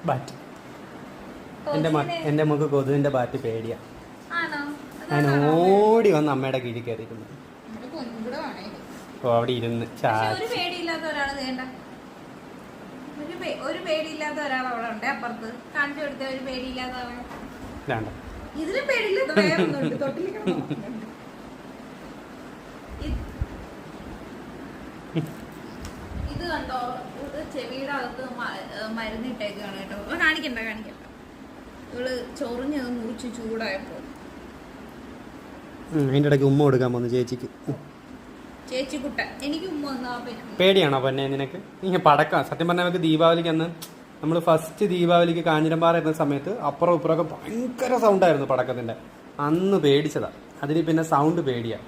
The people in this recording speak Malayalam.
ബാറ്റ്. എന്റെ മുഖ കൊതുവിന്റെ ബാറ്റ് പേടിയാ. ഞാൻ ഓടി വന്ന് അമ്മയുടെ കീഴിൽ കയറിയിരുന്നു. ഓ അവിടെ ഇരുന്ന് ഒരു പേടിയില്ലാത്ത ഒരാൾ വേണ്ട. ഒരു പേടിയില്ലാത്ത ഒരാൾ അവിടെ ഉണ്ട് അപ്പുറത്ത് കാണിച്ചു കൊടുത്ത ഒരു പേടിയില്ലാത്ത ഇതിലും പേടിയില്ലാത്ത വേറൊന്നുണ്ട്. ഇത് കണ്ടോ, ഇത് ചെവിയുടെ അകത്ത് മരുന്നിട്ടേക്കാണ് കേട്ടോ. കാണിക്കണ്ട ഇവള് ചൊറിഞ്ഞത് മുറിച്ച് ചൂടായപ്പോ അതിന്റെ ഇടയ്ക്ക് ഉമ്മ കൊടുക്കാൻ വന്നു ചേച്ചിക്ക്. ചേച്ചിക്കുട്ട എനിക്ക് ഉമ്മ വന്നാ പേടിയാണോ പൊന്നെ നിനക്ക്? ഇങ്ങനെ പടക്കം സത്യം പറഞ്ഞാൽ നമുക്ക് ദീപാവലിക്ക് അന്ന് നമ്മൾ ഫസ്റ്റ് ദീപാവലിക്ക് കാഞ്ഞിരമ്പാറ എത്തുന്ന സമയത്ത് അപ്പുറം ഇപ്പുറമൊക്കെ ഭയങ്കര സൗണ്ടായിരുന്നു പടക്കത്തിന്റെ. അന്ന് പേടിച്ചതാ. അതിന് പിന്നെ സൗണ്ട് പേടിയാ.